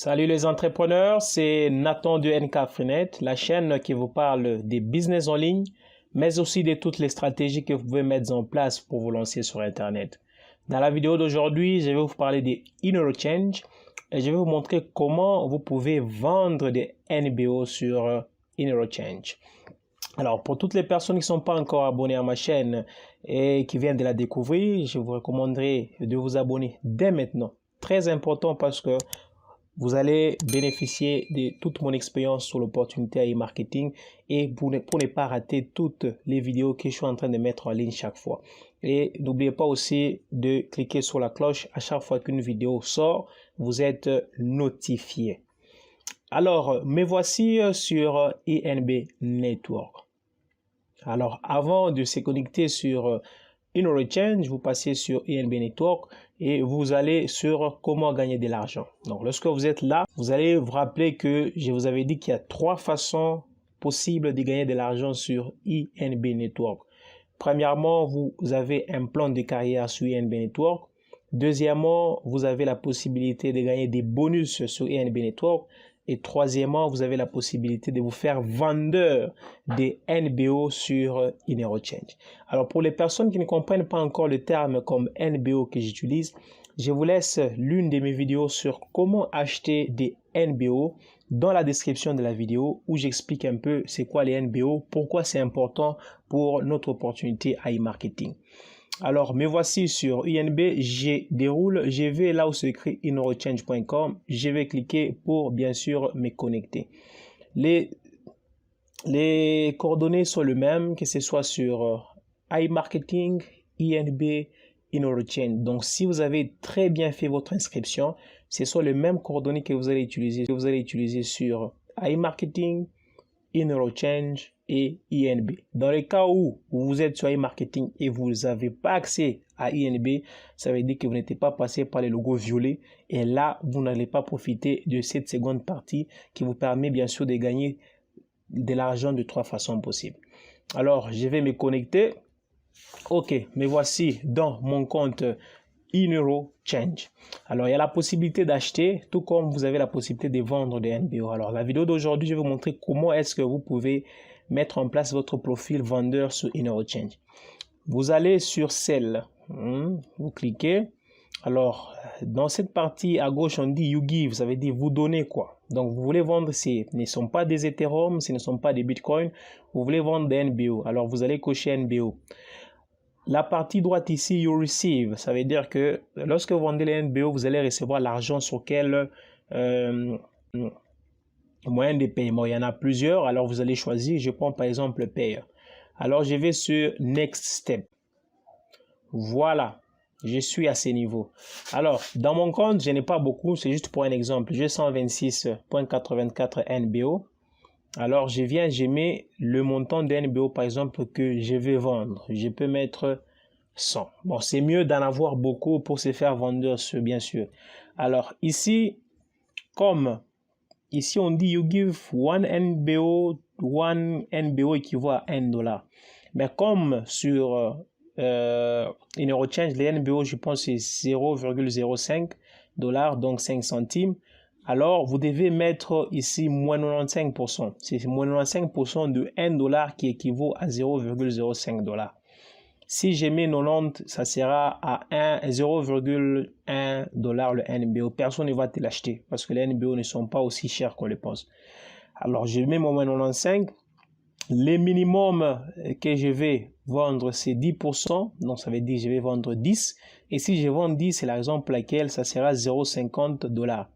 Salut les entrepreneurs, c'est Nathan de NK Freenet, la chaîne qui vous parle des business en ligne, mais aussi de toutes les stratégies que vous pouvez mettre en place pour vous lancer sur Internet. Dans la vidéo d'aujourd'hui, je vais vous parler des IneuroChange et je vais vous montrer comment vous pouvez vendre des NBO sur IneuroChange. Alors, pour toutes les personnes qui ne sont pas encore abonnées à ma chaîne et qui viennent de la découvrir, je vous recommanderais de vous abonner dès maintenant. Très important parce que vous allez bénéficier de toute mon expérience sur l'opportunité e-marketing et pour ne pas rater toutes les vidéos que je suis en train de mettre en ligne chaque fois. Et n'oubliez pas aussi de cliquer sur la cloche à chaque fois qu'une vidéo sort, vous êtes notifié. Alors, me voici sur INB Network. Alors, avant de se connecter sur IneuroChange, vous passez sur INB Network et vous allez sur comment gagner de l'argent. Donc, lorsque vous êtes là, vous allez vous rappeler que je vous avais dit qu'il y a 3 façons possibles de gagner de l'argent sur INB Network. Premièrement, vous avez un plan de carrière sur INB Network. Deuxièmement, vous avez la possibilité de gagner des bonus sur INB Network. Et troisièmement, vous avez la possibilité de vous faire vendeur des NBO sur IneuroChange. Alors, pour les personnes qui ne comprennent pas encore le terme comme NBO que j'utilise, je vous laisse l'une de mes vidéos sur comment acheter des NBO dans la description de la vidéo où j'explique un peu c'est quoi les NBO, pourquoi c'est important pour notre opportunité à e-marketing. Alors, me voici sur INB, je vais là où c'est écrit IneuroChange.com, je vais cliquer pour bien sûr me connecter. Les coordonnées sont les mêmes, que ce soit sur iMarketing, INB, IneuroChange. Donc, si vous avez très bien fait votre inscription, ce sont les mêmes coordonnées que vous allez utiliser sur iMarketing, IneuroChange et INB. Dans le cas où vous êtes sur iMarketing et vous n'avez pas accès à INB, ça veut dire que vous n'êtes pas passé par les logos violets et là, vous n'allez pas profiter de cette seconde partie qui vous permet bien sûr de gagner de l'argent de 3 façons possibles. Alors, je vais me connecter. Ok, me voici dans mon compte IneuroChange. Alors, il y a la possibilité d'acheter, tout comme vous avez la possibilité de vendre des NBO. Alors, la vidéo d'aujourd'hui, je vais vous montrer comment est-ce que vous pouvez mettre en place votre profil vendeur sur IneuroChange. Vous allez sur celle, vous cliquez. Alors, dans cette partie à gauche, on dit You Give, ça veut dire vous donnez quoi. Donc, vous voulez vendre, ce ne sont pas des Ethereum, ce ne sont pas des Bitcoin, vous voulez vendre des NBO. Alors, vous allez cocher NBO. La partie droite ici, You Receive, ça veut dire que lorsque vous vendez les NBO, vous allez recevoir l'argent sur quel moyen de paiement. Il y en a plusieurs, alors vous allez choisir. Je prends par exemple Payer. Alors, je vais sur Next Step. Voilà, je suis à ce niveau. Alors, dans mon compte, je n'ai pas beaucoup, c'est juste pour un exemple. J'ai 126.84 NBO. Alors, je mets le montant de NBO, par exemple, que je vais vendre. Je peux mettre 100. Bon, c'est mieux d'en avoir beaucoup pour se faire vendeur, bien sûr. Alors, ici, comme ici on dit you give one NBO équivaut à $1. Mais comme sur IneuroChange, les NBO, je pense, c'est 0,05 $, donc 5 centimes. Alors, vous devez mettre ici moins 95%. C'est moins 95% de $1 qui équivaut à 0,05 $. Si je mets 90, ça sera à 0,1 $ le NBO. Personne ne va te l'acheter parce que les NBO ne sont pas aussi chers qu'on le pense. Alors, je mets mon moins 95. Le minimum que je vais vendre, c'est 10%. Donc, ça veut dire que je vais vendre 10. Et si je vends 10, c'est la raison pour laquelle ça sera 0,50 $.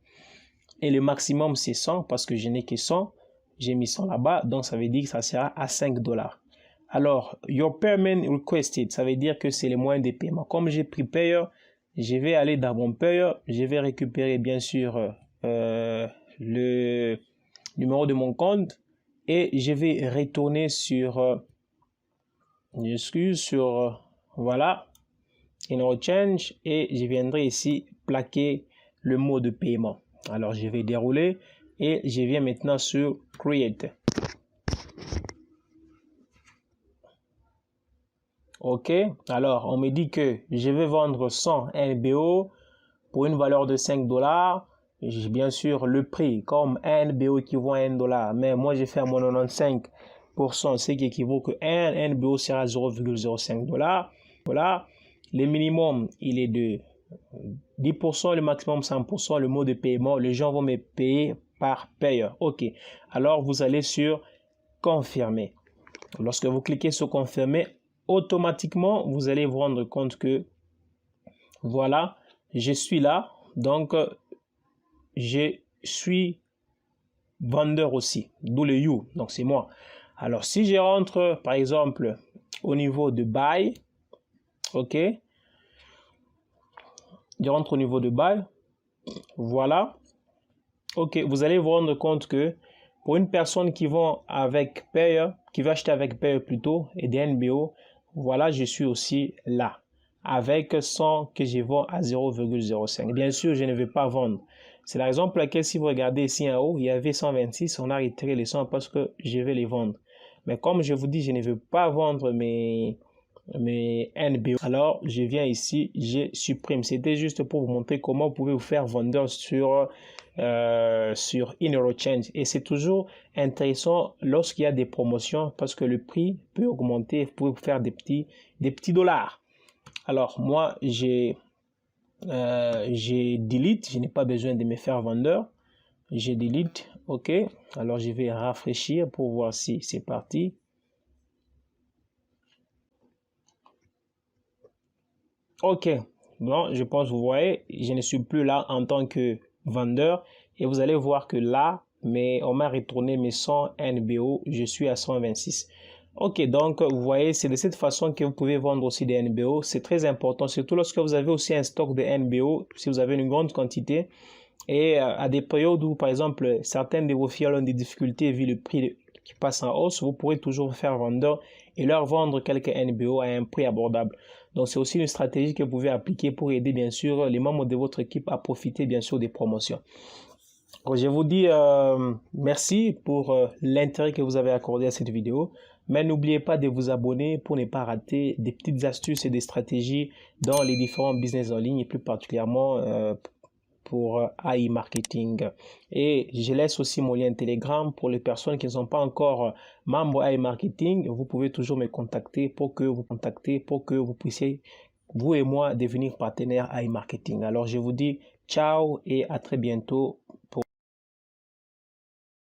Et le maximum, c'est 100 parce que je n'ai que 100. J'ai mis 100 là-bas. Donc, ça veut dire que ça sera à 5 $. Alors, Your Payment Requested, ça veut dire que c'est le moyen de paiement. Comme j'ai pris Payer, je vais aller dans mon Payer. Je vais récupérer bien sûr le numéro de mon compte. Et je vais retourner sur, voilà, IneuroChange. Et je viendrai ici plaquer le mot de paiement. Alors, je vais dérouler et je viens maintenant sur Create. Ok, alors on me dit que je vais vendre 100 NBO pour une valeur de 5 $. bien sûr le prix, comme un NBO équivaut à $1, mais moi j'ai fait à mon 95%, ce qui équivaut que un NBO sera 0,05 $. Voilà, le minimum il est de 10%, le maximum 100%, le mode de paiement, les gens vont me payer par payeur. Ok, alors vous allez sur confirmer. Lorsque vous cliquez sur confirmer, automatiquement vous allez vous rendre compte que voilà, je suis là, donc je suis vendeur aussi, d'où le you, donc c'est moi. Alors si je rentre par exemple au niveau de buy, ok, je rentre au niveau de buy, voilà, ok, vous allez vous rendre compte que pour une personne qui va avec payer, qui va acheter avec payer plutôt et des NBO, voilà, je suis aussi là avec 100 que je vends à 0,05. Bien sûr, je ne vais pas vendre. C'est la raison pour laquelle si vous regardez ici en haut, il y avait 126, on a retiré les 100 parce que je vais les vendre. Mais comme je vous dis, je ne veux pas vendre mes NBO. Alors, je viens ici, je supprime. C'était juste pour vous montrer comment vous pouvez vous faire vendeur sur InEuroChange. Et c'est toujours intéressant lorsqu'il y a des promotions parce que le prix peut augmenter. Vous pouvez vous faire des petits dollars. Alors, moi, j'ai delete. Je n'ai pas besoin de me faire vendeur. J'ai delete. OK. Alors, je vais rafraîchir pour voir si c'est parti. Ok, bon, je pense vous voyez, je ne suis plus là en tant que vendeur et vous allez voir que là, on m'a retourné mes 100 NBO, je suis à 126. Ok, donc vous voyez, c'est de cette façon que vous pouvez vendre aussi des NBO. C'est très important, surtout lorsque vous avez aussi un stock de NBO, si vous avez une grande quantité et à des périodes où, par exemple, certaines de vos filiales ont des difficultés vu le prix qui passe en hausse, vous pourrez toujours faire vendeur et leur vendre quelques NBO à un prix abordable. Donc, c'est aussi une stratégie que vous pouvez appliquer pour aider, bien sûr, les membres de votre équipe à profiter, bien sûr, des promotions. Donc, je vous dis merci pour l'intérêt que vous avez accordé à cette vidéo. Mais n'oubliez pas de vous abonner pour ne pas rater des petites astuces et des stratégies dans les différents business en ligne et plus particulièrement pour AI Marketing. Et je laisse aussi mon lien Telegram pour les personnes qui ne sont pas encore membres AI Marketing. Vous pouvez toujours me contacter pour que vous puissiez, vous et moi, devenir partenaires AI Marketing. Alors, je vous dis ciao et à très bientôt.